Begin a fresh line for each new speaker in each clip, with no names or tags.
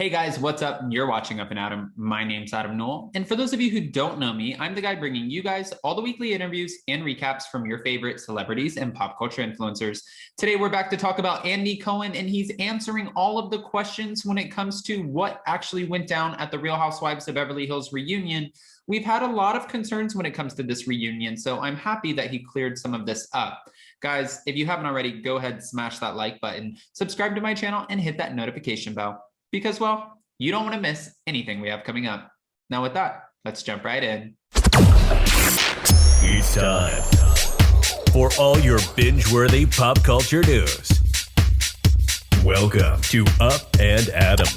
Hey guys, what's up? You're watching Up and Adam. My name's Adam Knoll. And for those of you who don't know me, I'm the guy bringing you guys all the weekly interviews and recaps from your favorite celebrities and pop culture influencers. Today, we're back to talk about Andy Cohen, and he's answering all of the questions when it comes to what actually went down at the Real Housewives of Beverly Hills reunion. We've had a lot of concerns when it comes to this reunion, so I'm happy that he cleared some of this up. Guys, if you haven't already, go ahead and smash that like button, subscribe to my channel, and hit that notification bell. Because, well, you don't want to miss anything we have coming up. Now with that, let's jump right in.
It's time for all your binge-worthy pop culture news. Welcome to Up and Adam.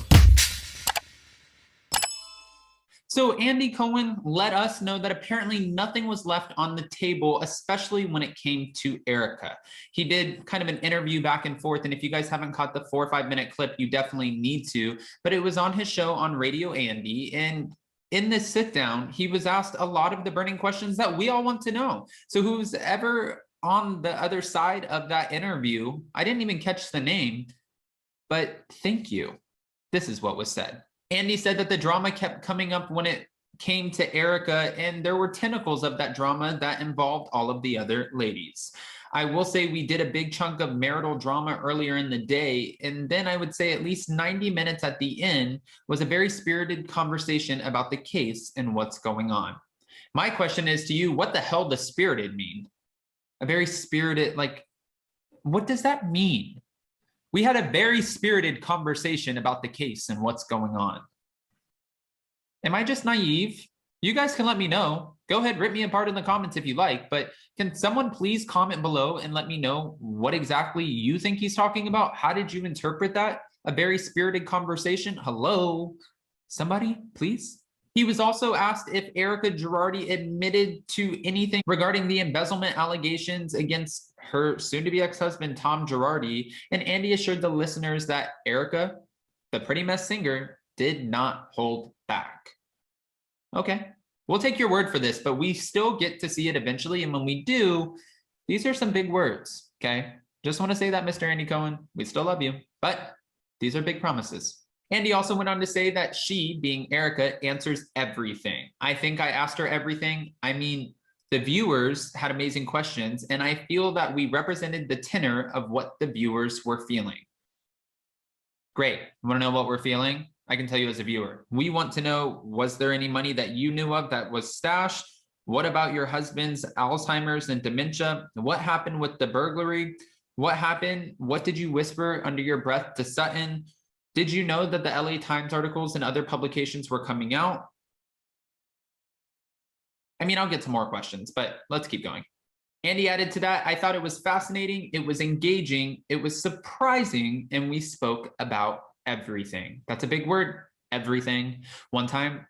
So Andy Cohen let us know that apparently nothing was left on the table, especially when it came to Erika. He did kind of an interview back and forth, and if you guys haven't caught the 4 or 5 minute clip, you definitely need to, but it was on his show on Radio Andy, and in this sit down, he was asked a lot of the burning questions that we all want to know. So who's ever on the other side of that interview, I didn't even catch the name, but thank you. This is what was said. Andy said that the drama kept coming up when it came to Erika, and there were tentacles of that drama that involved all of the other ladies. I will say we did a big chunk of marital drama earlier in the day, and then I would say at least 90 minutes at the end was a very spirited conversation about the case and what's going on. My question is to you, what the hell does spirited mean? A very spirited, like, what does that mean? We had a very spirited conversation about the case and what's going on. Am I just naive? You guys can let me know. Go ahead, rip me apart in the comments if you like, but can someone please comment below and let me know what exactly you think he's talking about? How did you interpret that? A very spirited conversation? Hello? Somebody, please? He was also asked if Erika Girardi admitted to anything regarding the embezzlement allegations against her soon-to-be ex-husband, Tom Girardi, and Andy assured the listeners that Erika, the Pretty Mess singer, did not hold back. Okay, we'll take your word for this, but we still get to see it eventually, and when we do, these are some big words, okay? Just want to say that, Mr. Andy Cohen, we still love you, but these are big promises. Andy also went on to say that she, being Erika, answers everything. I think I asked her everything. I mean, the viewers had amazing questions, and I feel that we represented the tenor of what the viewers were feeling. Great. Want to know what we're feeling? I can tell you as a viewer. We want to know, was there any money that you knew of that was stashed? What about your husband's Alzheimer's and dementia? What happened with the burglary? What happened? What did you whisper under your breath to Sutton? Did you know that the LA Times articles and other publications were coming out? I mean, I'll get to more questions, but let's keep going. Andy added to that, I thought it was fascinating, it was engaging, it was surprising, and we spoke about everything. That's a big word, everything. One time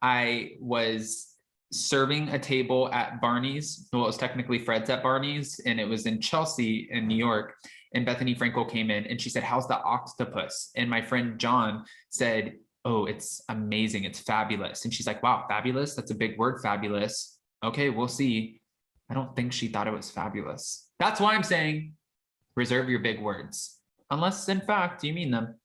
I was serving a table at Barney's. Well, it was technically Fred's at Barney's, and it was in Chelsea in New York. And Bethany Frankel came in and she said, how's the octopus? And my friend John said, oh, it's amazing. It's fabulous. And she's like, wow, fabulous. That's a big word, fabulous. Okay, we'll see. I don't think she thought it was fabulous. That's why I'm saying reserve your big words, unless in fact you mean them.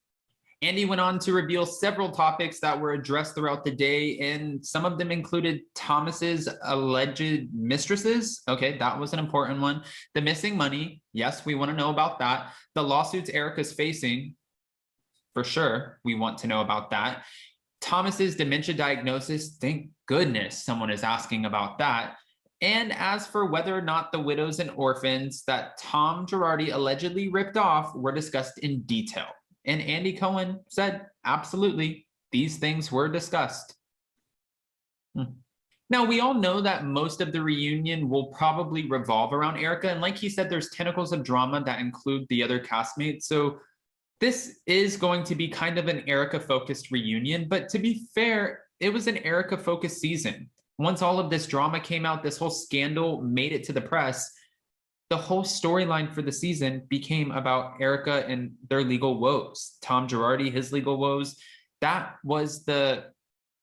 Andy went on to reveal several topics that were addressed throughout the day, and some of them included Thomas's alleged mistresses. Okay, that was an important one. The missing money. Yes, we want to know about that. The lawsuits Erika's facing. For sure, we want to know about that. Thomas's dementia diagnosis. Thank goodness someone is asking about that. And as for whether or not the widows and orphans that Tom Girardi allegedly ripped off were discussed in detail. And Andy Cohen said, absolutely, these things were discussed. Now, we all know that most of the reunion will probably revolve around Erika. And like he said, there's tentacles of drama that include the other castmates. So this is going to be kind of an Erika-focused reunion. But to be fair, it was an Erika-focused season. Once all of this drama came out, this whole scandal made it to the press, the whole storyline for the season became about Erika and their legal woes. Tom Girardi, his legal woes. That was the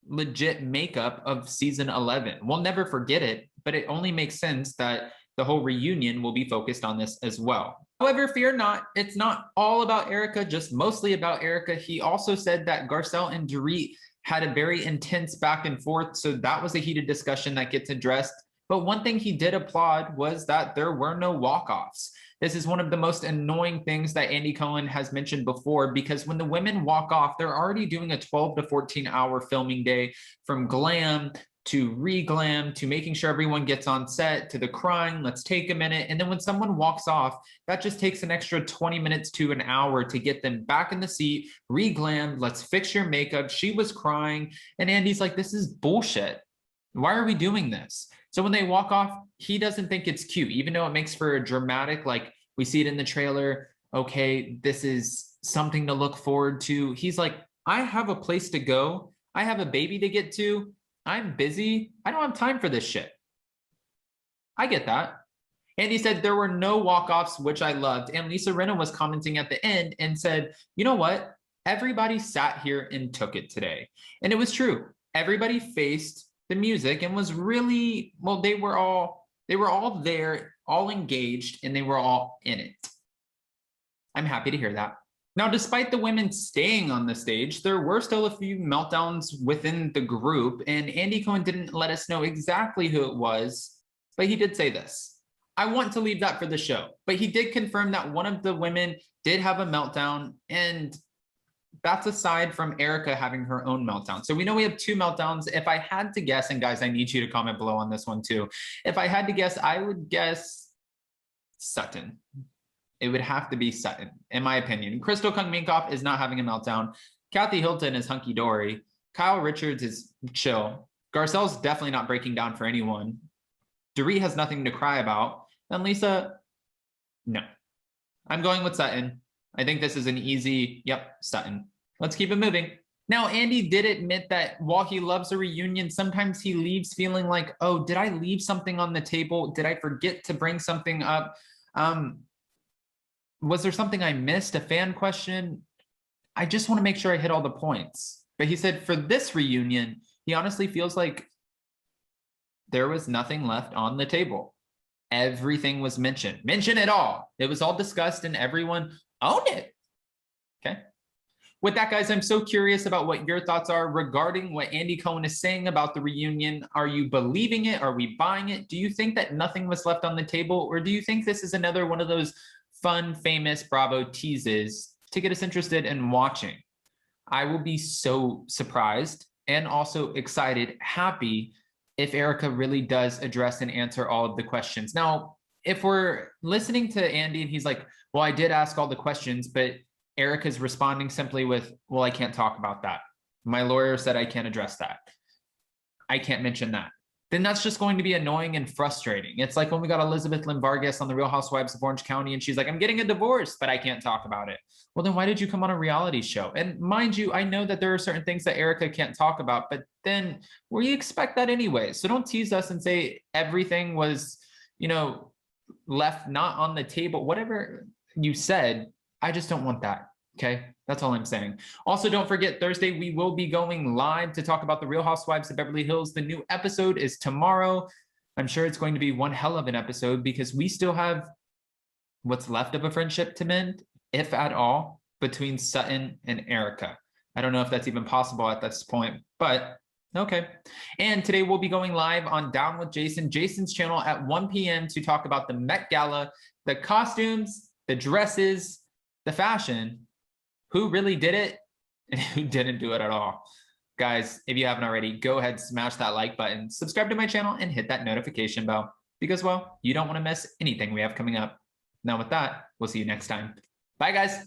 legit makeup of season 11. We'll never forget it, but it only makes sense that the whole reunion will be focused on this as well. However, fear not, it's not all about Erika, just mostly about Erika. He also said that Garcelle and Dorit had a very intense back and forth, so that was a heated discussion that gets addressed. But one thing he did applaud was that there were no walk-offs. This is one of the most annoying things that Andy Cohen has mentioned before, because when the women walk off, they're already doing a 12 to 14 hour filming day, from glam to re-glam to making sure everyone gets on set to the crying, let's take a minute. And then when someone walks off, that just takes an extra 20 minutes to an hour to get them back in the seat, re-glammed, let's fix your makeup. She was crying. And Andy's like, this is bullshit. Why are we doing this? So when they walk off, he doesn't think it's cute, even though it makes for a dramatic, like we see it in the trailer. Okay, this is something to look forward to. He's like, I have a place to go. I have a baby to get to. I'm busy. I don't have time for this shit. I get that. And he said there were no walk-offs, which I loved. And Lisa Rinna was commenting at the end and said, you know what? Everybody sat here and took it today. And it was true. Everybody faced the music and was really, well, they were all there, all engaged, and they were all in it. I'm happy to hear that. Now, despite the women staying on the stage, there were still a few meltdowns within the group, and Andy Cohen didn't let us know exactly who it was, but he did say this. I want to leave that for the show, but he did confirm that one of the women did have a meltdown, and that's aside from Erika having her own meltdown. So we know we have 2 meltdowns. If I had to guess, and guys, I need you to comment below on this one too. If I had to guess, I would guess Sutton. It would have to be Sutton, in my opinion. Crystal Kung Minkoff is not having a meltdown. Kathy Hilton is hunky-dory. Kyle Richards is chill. Garcelle's definitely not breaking down for anyone. Dorit has nothing to cry about. And Lisa, no. I'm going with Sutton. I think this is an easy, yep, Sutton. Let's keep it moving. Now, Andy did admit that while he loves a reunion, sometimes he leaves feeling like, oh, did I leave something on the table? Did I forget to bring something up? Was there something I missed? A fan question? I just want to make sure I hit all the points. But he said for this reunion, he honestly feels like there was nothing left on the table. Everything was mentioned. Mention it all. It was all discussed and everyone owned it. Okay. With that, guys, I'm so curious about what your thoughts are regarding what Andy Cohen is saying about the reunion. Are you believing it? Are we buying it? Do you think that nothing was left on the table? Or do you think this is another one of those fun, famous Bravo teases to get us interested in watching? I will be so surprised and also excited, happy, if Erika really does address and answer all of the questions. Now, if we're listening to Andy and he's like, well, I did ask all the questions, but Erika's responding simply with, well, I can't talk about that. My lawyer said I can't address that. I can't mention that. Then that's just going to be annoying and frustrating. It's like when we got Elizabeth Lynn Vargas on the Real Housewives of Orange County and she's like, I'm getting a divorce, but I can't talk about it. Well, then why did you come on a reality show? And mind you, I know that there are certain things that Erika can't talk about, but then we expect that anyway. So don't tease us and say everything was, you know, left not on the table. Whatever you said, I just don't want that. Okay, that's all I'm saying. Also, don't forget, Thursday, we will be going live to talk about the Real Housewives of Beverly Hills. The new episode is tomorrow. I'm sure it's going to be one hell of an episode because we still have what's left of a friendship to mend, if at all, between Sutton and Erika. I don't know if that's even possible at this point, but okay. And today we'll be going live on Down with Jason, Jason's channel at 1 p.m. to talk about the Met Gala, the costumes, the dresses, the fashion, who really did it and who didn't do it at all. Guys, if you haven't already, go ahead, smash that like button, subscribe to my channel, and hit that notification bell because, well, you don't want to miss anything we have coming up. Now with that, we'll see you next time. Bye, guys.